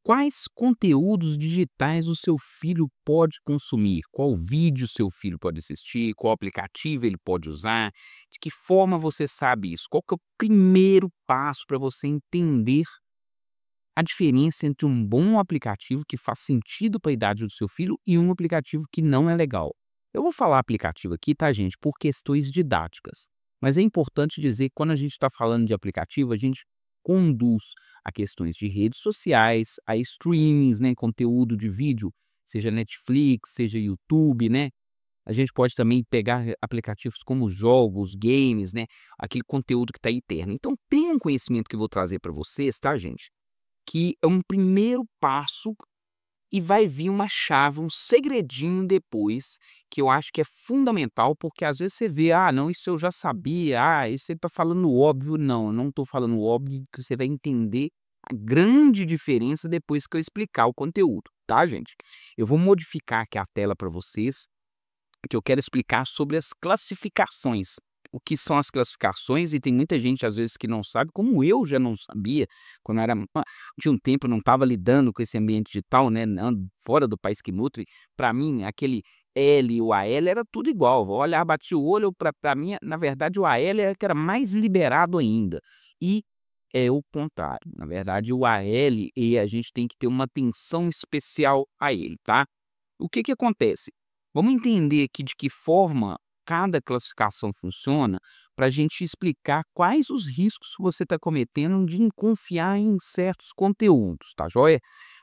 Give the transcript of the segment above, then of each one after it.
Quais conteúdos digitais o seu filho pode consumir? Qual vídeo seu filho pode assistir? Qual aplicativo ele pode usar? De que forma você sabe isso? Qual que é o primeiro passo para você entender a diferença entre um bom aplicativo que faz sentido para a idade do seu filho e um aplicativo que não é legal? Eu vou falar aplicativo aqui, tá, gente, por questões didáticas. Mas é importante dizer que quando a gente está falando de aplicativo, a gente conduz a questões de redes sociais, a streamings, né, conteúdo de vídeo, seja Netflix, seja YouTube, né? A gente pode também pegar aplicativos como jogos, games, né? Aquele conteúdo que está eterno. Então, tem um conhecimento que eu vou trazer para vocês, tá, gente? Que é um primeiro passo e vai vir uma chave, um segredinho depois, que eu acho que é fundamental, porque às vezes você vê: "Ah, não, isso eu já sabia. Ah, isso ele tá falando óbvio". Não, eu não tô falando óbvio, que você vai entender a grande diferença depois que eu explicar o conteúdo, tá, gente? Eu vou modificar aqui a tela para vocês, que eu quero explicar sobre as classificações. O que são as classificações, e tem muita gente às vezes que não sabe, como eu já não sabia, quando era de um tempo eu não estava lidando com esse ambiente digital, né, fora do país que nutre. Para mim aquele L e o AL era tudo igual, vou olhar, bati o olho, para mim, na verdade o AL era que era mais liberado ainda, e é o contrário, na verdade o AL, e a gente tem que ter uma atenção especial a ele, tá? O que que acontece? Vamos entender aqui de que forma cada classificação funciona, para a gente explicar quais os riscos que você está cometendo de confiar em certos conteúdos, tá joia?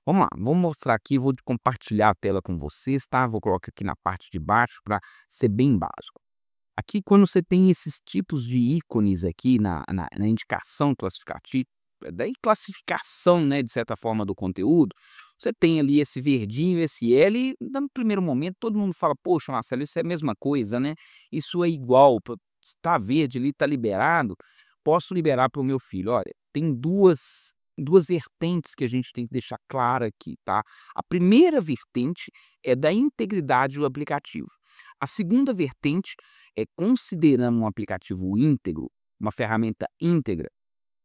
Vamos lá, vou mostrar aqui, vou compartilhar a tela com vocês, tá? Vou colocar aqui na parte de baixo para ser bem básico. Aqui, quando você tem esses tipos de ícones aqui na indicação classificativa, da classificação, né, de certa forma, do conteúdo, você tem ali esse verdinho, esse L, e no primeiro momento todo mundo fala: "Poxa, Marcelo, isso é a mesma coisa, né? Isso é igual, está verde ali, está liberado, posso liberar para o meu filho". Olha, tem duas vertentes que a gente tem que deixar clara aqui, tá? A primeira vertente é da integridade do aplicativo. A segunda vertente é considerando um aplicativo íntegro, uma ferramenta íntegra,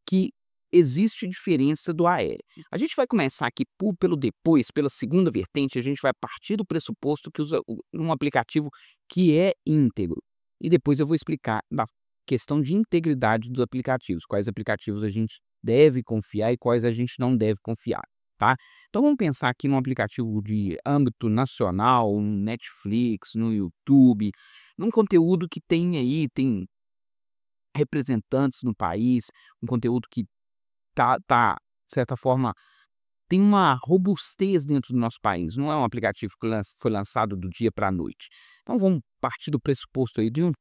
que existe diferença do AL. A gente vai começar aqui pelo depois, pela segunda vertente, a gente vai partir do pressuposto que usa um aplicativo que é íntegro. E depois eu vou explicar da questão de integridade dos aplicativos, quais aplicativos a gente deve confiar e quais a gente não deve confiar, tá? Então vamos pensar aqui num aplicativo de âmbito nacional, um Netflix, no YouTube, num conteúdo que tem representantes no país, um conteúdo que de certa forma, tem uma robustez dentro do nosso país, não é um aplicativo que foi lançado do dia para a noite. Então vamos partir do pressuposto aí de um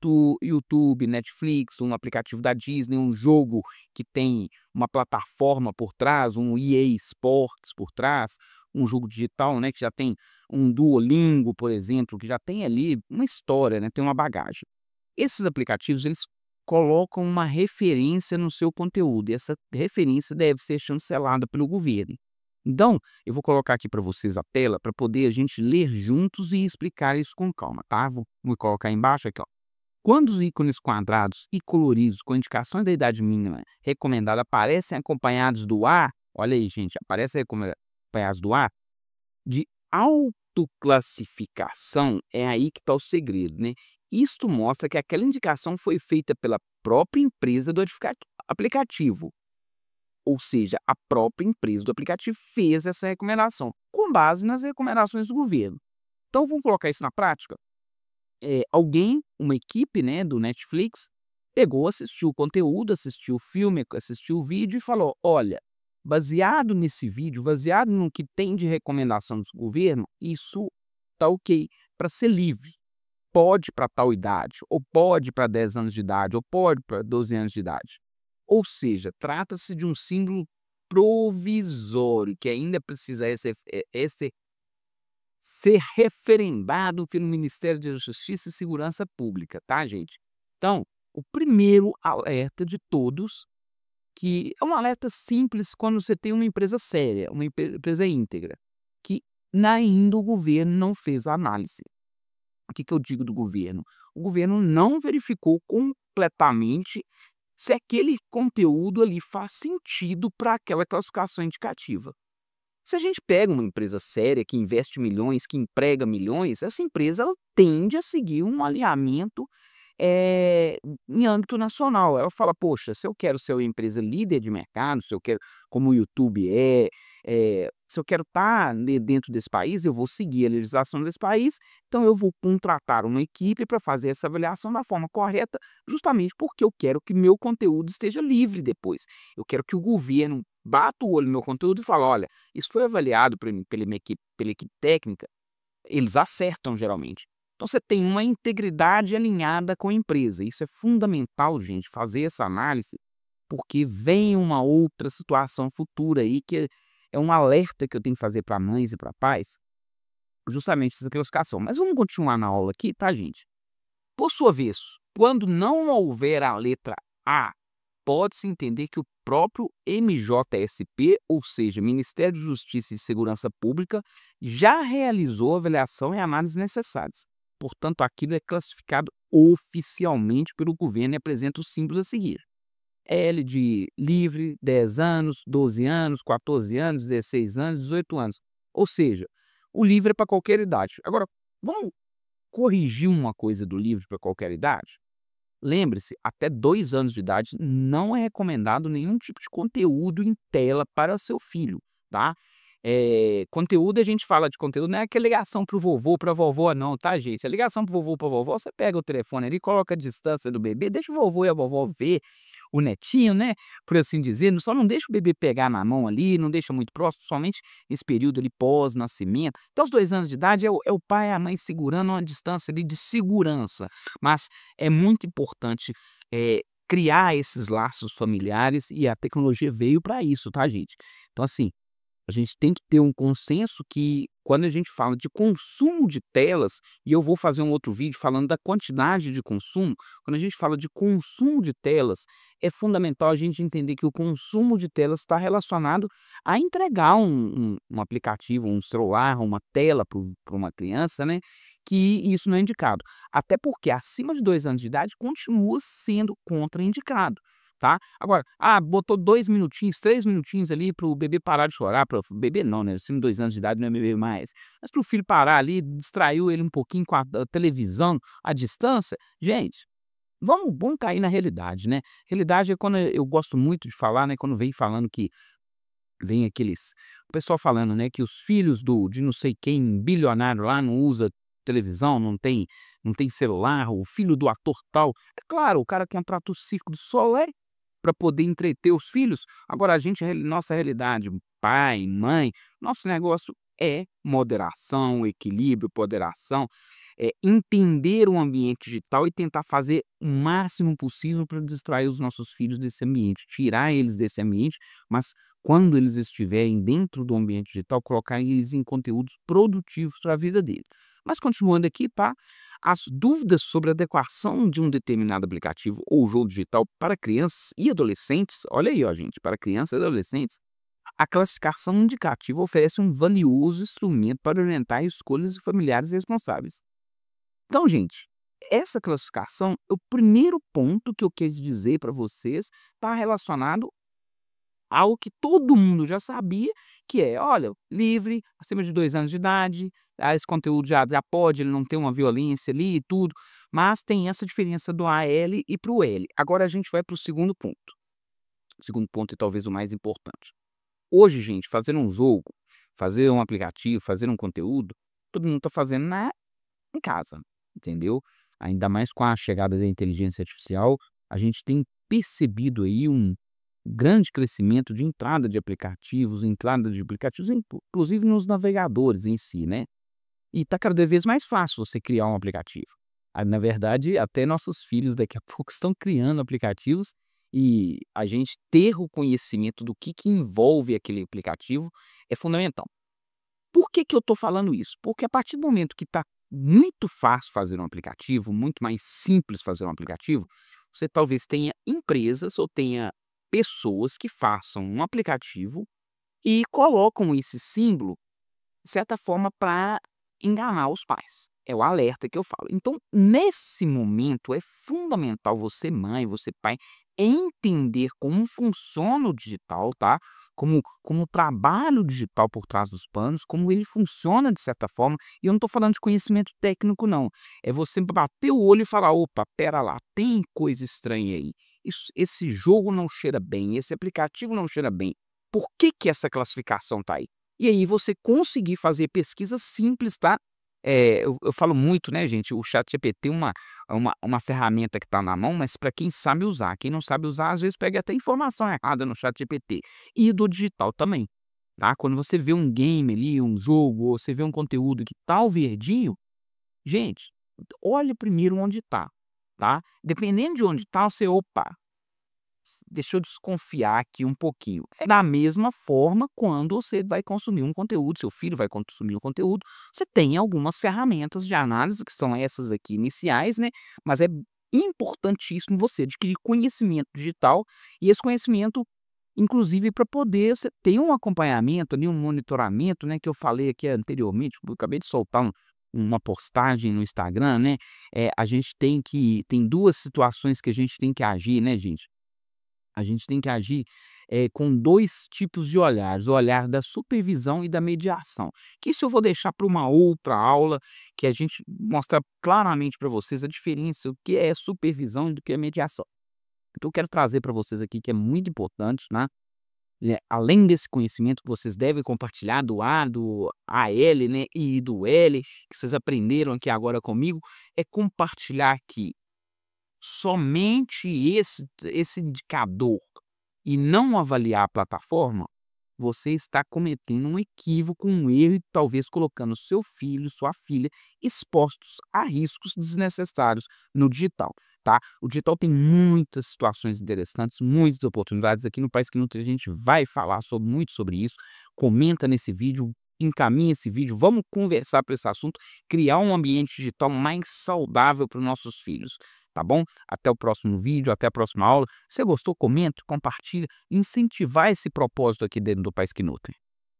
YouTube, Netflix, um aplicativo da Disney, um jogo que tem uma plataforma por trás, um EA Sports por trás, um jogo digital, né, que já tem um Duolingo, por exemplo, que já tem ali uma história, né, tem uma bagagem. Esses aplicativos, eles colocam uma referência no seu conteúdo, e essa referência deve ser chancelada pelo governo. Então, eu vou colocar aqui para vocês a tela para poder a gente ler juntos e explicar isso com calma, tá? Vou colocar embaixo aqui, ó. Quando os ícones quadrados e coloridos com indicações da idade mínima recomendada aparecem acompanhados do A, olha aí, gente, aparecem acompanhados do A, de autoclassificação, é aí que está o segredo, né? Isto mostra que aquela indicação foi feita pela própria empresa do aplicativo, ou seja, a própria empresa do aplicativo fez essa recomendação, com base nas recomendações do governo. Então vamos colocar isso na prática? Alguém, uma equipe, né, do Netflix, pegou, assistiu o conteúdo, assistiu o filme, assistiu o vídeo e falou: "Olha, baseado nesse vídeo, baseado no que tem de recomendação do governo, isso tá ok para ser livre. Pode para tal idade, ou pode para 10 anos de idade, ou pode para 12 anos de idade". Ou seja, trata-se de um símbolo provisório que ainda precisa ser referendado pelo Ministério da Justiça e Segurança Pública, tá, gente? Então, o primeiro alerta de todos, que é um alerta simples quando você tem uma empresa séria, uma empresa íntegra, que ainda o governo não fez a análise. O que que eu digo do governo? O governo não verificou completamente se aquele conteúdo ali faz sentido para aquela classificação indicativa. Se a gente pega uma empresa séria que investe milhões, que emprega milhões, essa empresa ela tende a seguir um alinhamento eh, em âmbito nacional. Ela fala: "Poxa, se eu quero ser uma empresa líder de mercado, se eu quero como o YouTube se eu quero estar dentro desse país, eu vou seguir a legislação desse país, então eu vou contratar uma equipe para fazer essa avaliação da forma correta, justamente porque eu quero que meu conteúdo esteja livre depois. Eu quero que o governo bata o olho no meu conteúdo e fale: "Olha, isso foi avaliado pela equipe técnica", eles acertam geralmente. Então você tem uma integridade alinhada com a empresa. Isso é fundamental, gente, fazer essa análise, porque vem uma outra situação futura aí que é um alerta que eu tenho que fazer para mães e para pais, justamente essa classificação. Mas vamos continuar na aula aqui, tá, gente? Por sua vez, quando não houver a letra A, pode-se entender que o próprio MJSP, ou seja, Ministério de Justiça e Segurança Pública, já realizou a avaliação e análise necessárias. Portanto, aquilo é classificado oficialmente pelo governo e apresenta os símbolos a seguir. L de livre, 10 anos, 12 anos, 14 anos, 16 anos, 18 anos. Ou seja, o livre é para qualquer idade. Agora, vamos corrigir uma coisa do livre para qualquer idade? Lembre-se, até 2 anos de idade não é recomendado nenhum tipo de conteúdo em tela para seu filho, tá? Conteúdo, a gente fala de conteúdo, não é aquela ligação para o vovô, para a vovó não, tá, gente? A ligação para o vovô, para a vovó, você pega o telefone ali, coloca a distância do bebê, deixa o vovô e a vovó ver o netinho, né, por assim dizer, só não deixa o bebê pegar na mão ali, não deixa muito próximo, somente esse período ali pós-nascimento. Até os 2 anos de idade é o pai e a mãe segurando uma distância ali de segurança, mas é muito importante, criar esses laços familiares e a tecnologia veio para isso, tá, gente? Então, assim, a gente tem que ter um consenso que quando a gente fala de consumo de telas, e eu vou fazer um outro vídeo falando da quantidade de consumo, quando a gente fala de consumo de telas, é fundamental a gente entender que o consumo de telas está relacionado a entregar um aplicativo, um celular, uma tela para uma criança, né? Que isso não é indicado. Até porque acima de 2 anos de idade continua sendo contraindicado. Tá? Agora, botou 2 minutinhos, 3 minutinhos ali para o bebê parar de chorar, para o bebê não, né, acima de 2 anos de idade não é bebê mais, mas para o filho parar ali, distraiu ele um pouquinho com a televisão à distância, gente, vamos cair na realidade, né. Realidade é quando eu gosto muito de falar, né, quando vem falando que vem aqueles o pessoal falando, né, que os filhos de não sei quem bilionário lá não usa televisão, não tem celular, o filho do ator tal. É claro, o cara contrata o Circo do Soleil para poder entreter os filhos. Agora a gente, nossa realidade, pai, mãe, nosso negócio é moderação, equilíbrio, ponderação, entender o ambiente digital e tentar fazer o máximo possível para distrair os nossos filhos desse ambiente, tirar eles desse ambiente, mas quando eles estiverem dentro do ambiente digital, colocar eles em conteúdos produtivos para a vida deles. Mas continuando aqui, tá? As dúvidas sobre a adequação de um determinado aplicativo ou jogo digital para crianças e adolescentes, olha aí, ó, gente, para crianças e adolescentes, a classificação indicativa oferece um valioso instrumento para orientar escolhas de familiares responsáveis. Então, gente, essa classificação, o primeiro ponto que eu quis dizer para vocês, está relacionado algo que todo mundo já sabia, que é, olha, livre, acima de 2 anos de idade, esse conteúdo já pode, ele não tem uma violência ali e tudo, mas tem essa diferença do AL e para o L. Agora a gente vai para o segundo ponto. O segundo ponto e talvez o mais importante. Hoje, gente, fazer um jogo, fazer um aplicativo, fazer um conteúdo, todo mundo está fazendo em casa, entendeu? Ainda mais com a chegada da inteligência artificial, a gente tem percebido aí um grande crescimento de entrada de aplicativos, inclusive nos navegadores em si, né? E tá cada vez mais fácil você criar um aplicativo. Na verdade, até nossos filhos daqui a pouco estão criando aplicativos e a gente ter o conhecimento do que envolve aquele aplicativo é fundamental. Por que que eu estou falando isso? Porque a partir do momento que está muito fácil fazer um aplicativo, muito mais simples fazer um aplicativo, você talvez tenha empresas ou tenha pessoas que façam um aplicativo e colocam esse símbolo, de certa forma, para enganar os pais. É o alerta que eu falo. Então, nesse momento, é fundamental você, mãe, você, pai, entender como funciona o digital, tá? Como trabalha o digital por trás dos panos, como ele funciona de certa forma, e eu não estou falando de conhecimento técnico não, é você bater o olho e falar: "Opa, espera lá, tem coisa estranha aí. Esse jogo não cheira bem, esse aplicativo não cheira bem. Por que que essa classificação tá aí?". E aí você conseguir fazer pesquisas simples, tá? Eu falo muito, né, gente, o ChatGPT é uma ferramenta que está na mão, mas para quem sabe usar. Quem não sabe usar, às vezes pega até informação errada no ChatGPT. E do digital também, tá? Quando você vê um game ali, um jogo, ou você vê um conteúdo que tá o verdinho, gente, olhe primeiro onde tá? Dependendo de onde tá, você: "Opa, deixa eu desconfiar aqui um pouquinho". É da mesma forma quando você vai consumir um conteúdo, seu filho vai consumir um conteúdo, você tem algumas ferramentas de análise, que são essas aqui iniciais, né, mas é importantíssimo você adquirir conhecimento digital, e esse conhecimento, inclusive para poder você ter um acompanhamento ali, um monitoramento, né, que eu falei aqui anteriormente, eu acabei de soltar uma postagem no Instagram, né, a gente tem 2 situações que a gente tem que agir, né, gente. A gente tem que agir, com 2 tipos de olhares, o olhar da supervisão e da mediação, que isso eu vou deixar para uma outra aula, que a gente mostrar claramente para vocês a diferença, o que é supervisão e do que é mediação. Então eu quero trazer para vocês aqui que é muito importante, né, além desse conhecimento que vocês devem compartilhar do A, do AL, né, e do L, que vocês aprenderam aqui agora comigo, é compartilhar que somente esse indicador e não avaliar a plataforma, você está cometendo um equívoco, um erro e talvez colocando seu filho, sua filha expostos a riscos desnecessários no digital, tá? O digital tem muitas situações interessantes, muitas oportunidades. Aqui no País que Nutre a gente vai falar muito sobre isso. Comenta nesse vídeo, encaminha esse vídeo, vamos conversar para esse assunto, criar um ambiente digital mais saudável para os nossos filhos, tá bom? Até o próximo vídeo, até a próxima aula. Se você gostou, comenta, compartilha, incentivar esse propósito aqui dentro do Pais que Nutrem.